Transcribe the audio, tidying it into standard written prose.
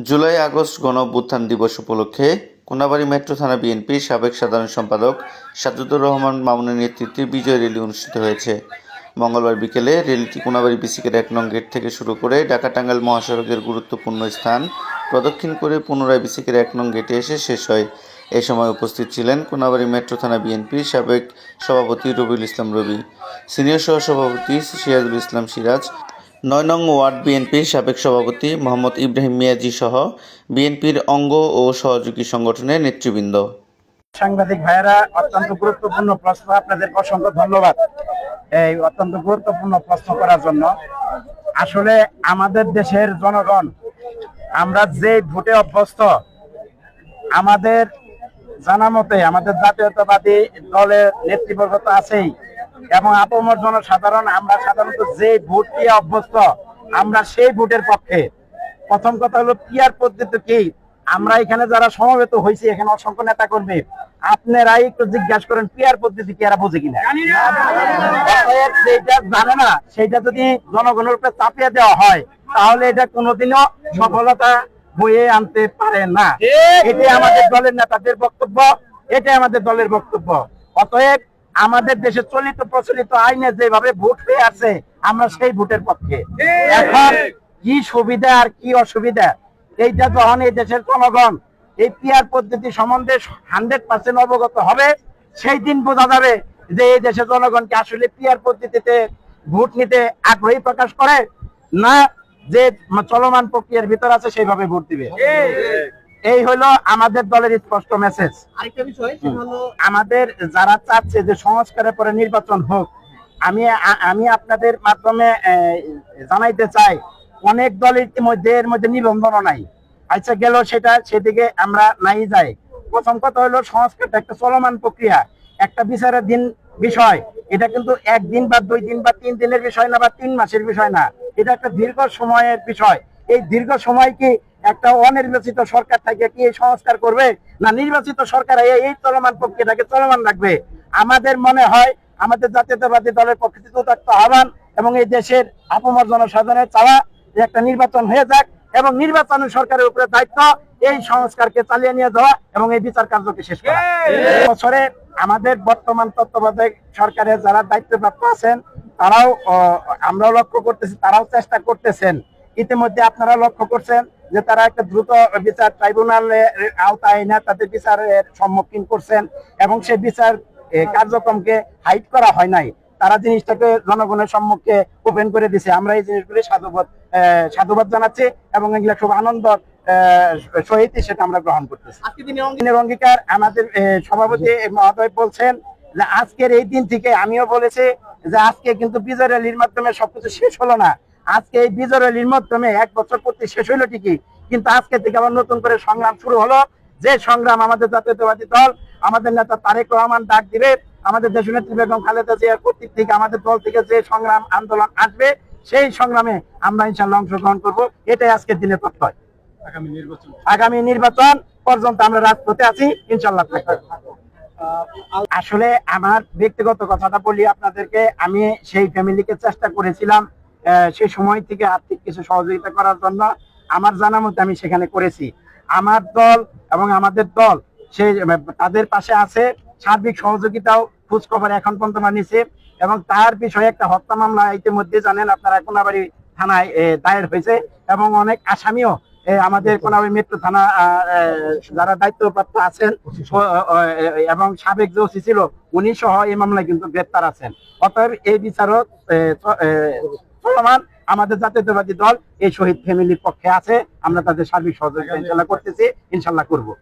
July August গণঅভ্যুত্থান দিবস উপলক্ষে কোনাবাড়ী মেট্রো থানা বিএনপির সাবেক সাধারণ সম্পাদক সাজ্জাদুর রহমান মামুনের নেতৃত্বে বিজয় র্যালি অনুষ্ঠিত হয়েছে। মঙ্গলবার বিকেলে র্যালিটি কোনাবাড়ী বিসিকের ১ নং গেট থেকে শুরু করে ঢাকা-টাঙ্গাইল মহাসড়কের গুরুত্বপূর্ণ স্থান প্রদক্ষিণ করে পুনরায় বিসিকের ১ নং গেটে এসে শেষ হয়। এ সময় উপস্থিত ছিলেন কোনাবাড়ী মেট্রো থানা বিএনপির সাবেক সভাপতি রবিউল ইসলাম রবি, সিনিয়র সহসভাপতি সিরাজুল ইসলাম সিরাজ, ৯ নং ওয়ার্ড বিএনপির সাবেক সভাপতি মোহাম্মদ ইব্রাহিম মিয়াজি সহ বিএনপির অঙ্গ ও সহযোগী সংগঠনের নেতৃবৃন্দ। সাংবাদিক ভাইয়েরা, অত্যন্ত গুরুত্বপূর্ণ প্রশ্ন, আপনাদের অসংখ্য ধন্যবাদ এই অত্যন্ত গুরুত্বপূর্ণ প্রশ্ন করার জন্য। আসলে আমাদের দেশের জনগণ আমরা যে ভোটে অভ্যস্ত, আমাদের জানা মতে আমাদের জাতীয়তাবাদী দলের নেতৃবর্গ তো আছেই, এবং আপামর জনসাধারণ আমরা সাধারণত যে ভোট দিয়ে অভ্যস্ত আমরা সেই ভোটের পক্ষে। প্রথম কথা হলো পিয়ার পদ্ধতি কি, আমরা এখানে যারা সমবেত হয়েছি এখানে অসংখ্য নেতা কর্মী, আপনারাই একটু জিজ্ঞাসা করেন পিয়ার পদ্ধতি কি এরা বোঝে কিনা। যেটা জানে না সেটা যদি জনগণের উপরে চাপিয়ে দেওয়া হয় তাহলে এটা কোনোদিনও সফলতা বয়ে আনতে পারে না। এটাই আমাদের দলের নেতাদের বক্তব্য, এটাই আমাদের দলের বক্তব্য। অতএব আমাদের দেশে চলিত প্রচলিত আইনে যেভাবে ভোট হয়ে আছে আমরা সেই ভোটের পক্ষে। এখন কি সুবিধা আর কি অসুবিধা এইটা যখন এই দেশের জনগণ এই পিয়ার পদ্ধতি সম্বন্ধে 100% অবগত হবে, সেই দিন বোঝা যাবে যে এই দেশের জনগণ কি আসলে পিয়ার পদ্ধতিতে ভোট নিতে আগ্রহী প্রকাশ করে না যে চলমান প্রক্রিয়ার ভিতর আছে সেইভাবে ভোট দিবে। এই হলো আমাদের দলের স্পষ্ট মেসেজ। আরেকটা বিষয় হলো আমাদের যারা চাচ্ছে যে সংস্কারের পরে নির্বাচন হোক, আমি আপনাদের মাধ্যমে জানাইতে চাই অনেক দল ইতিমধ্যে এর মধ্যে নিবন্ধন নাই। আচ্ছা গেল সেটা, সেদিকে আমরা নাই যাই। প্রথম কথা হলো সংস্কারটা একটা চলমান প্রক্রিয়া, একটা বিচারের দিন বিষয়। এটা কিন্তু একদিন বা 2 দিন বা 3 দিনের বিষয় না, বা 3 মাসের বিষয় না, এটা একটা দীর্ঘ সময়ের বিষয়। এই দীর্ঘ সময় কি একটা অনির্বাচিত সরকার থেকে কি এই সংস্কার করবে, না নির্বাচিত সরকার এই চলমান প্রক্রিয়াটাকে চলমান রাখবে? আমাদের মনে হয় আমাদের জাতীয়তাবাদী দলের পক্ষে উদাত্ত আহ্বান এবং এই দেশের আপামর জনসাধারণের চাওয়া যে একটা নির্বাচন হয়ে যাক, এবং নির্বাচন সরকারের উপরে দায়িত্ব এই সংস্কারকে চালিয়ে নিয়ে যাওয়া এবং এই বিচার কার্যকে শেষ করা। বছরে আমাদের বর্তমান তত্ত্বাবধায়ক সরকারের যারা দায়িত্বপ্রাপ্ত আছেন তারাও, আমরাও লক্ষ্য করতেছি, তারাও চেষ্টা করতেছেন। ইতিমধ্যে আপনারা লক্ষ্য করছেন যে তারা একটা দ্রুত বিচার ট্রাইব্যুনালের আওতায় না তাদের বিচারের সম্মুখীন করছেন, এবং সেই বিচার কার্যক্রমকে হাইড করা হয় নাই, তারা জিনিসটাকে জনগণের সম্মুখে ওপেন করে দিছে। আমরা এই জিনিসগুলি সাধুবাদ জানাচ্ছি এবং এগুলো খুব আনন্দ সহিত সেটা আমরা গ্রহণ করতেছি। দিনের অঙ্গীকার আমাদের সভাপতি মহোদয় বলছেন যে আজকের এই দিন থেকে, আমিও বলেছি যে আজকে কিন্তু বিজয় র্যালির মাধ্যমে সবকিছু শেষ হলো না। আজকে এই বিজয় র্যালির মাধ্যমে 1 বছর পূর্তি শেষ হইলো ঠিকই, কিন্তু আজকে থেকে আবার নতুন করে সংগ্রাম শুরু হলো। যে সংগ্রাম আমাদের জাতীয়তাবাদী দল, আমাদের নেতা তারেক রহমান ডাক দিবে, আমাদের দেশনেত্রী বেগম খালেদা জিয়ার কর্তৃক থেকে আমাদের দল থেকে যে সংগ্রাম আন্দোলন আসবে সেই সংগ্রামে আমরা ইনশাআল্লাহ অংশগ্রহণ করব। এটাই আজকের দিনের প্রত্যয়। আগামী নির্বাচন পর্যন্ত আমরা রাজপথে আছি, ইনশাআল্লাহ থাকবো। আসলে আমার ব্যক্তিগত কথাটা বলি আপনাদেরকে, আমি সেই ফ্যামিলিকে চেষ্টা করেছিলাম সেই সময় থেকে আর্থিক কিছু সহযোগিতা করার জন্য। আমার জানা মতে আমি সেখানে করেছি। আমার দল এবং আমাদের দল তাদের পাশে আছে, সার্বিক সহযোগিতাও খোঁজখবর এখন পর্যন্ত নিছে, এবং তার বিষয়ে একটা হত্যা মামলা ইতিমধ্যে জানেন আপনারা কোনাবাড়ী থানায় দায়ের হয়েছে, এবং অনেক আসামিও আমাদের কোনাবাড়ী মেট্রো থানা যারা দায়িত্বপ্রাপ্ত আছেন এবং সাবেক যে ওসি ছিল উনি সহ এই মামলায় কিন্তু গ্রেপ্তার আছেন। অতএব এই বিচারক চলমান। আমাদের জাতীয়তাবাদী দল এই শহীদ ফ্যামিলির পক্ষে আছে, আমরা তাদের সার্বিক সহযোগিতা ইনশাল্লাহ করতেছি, ইনশাল্লাহ করবো।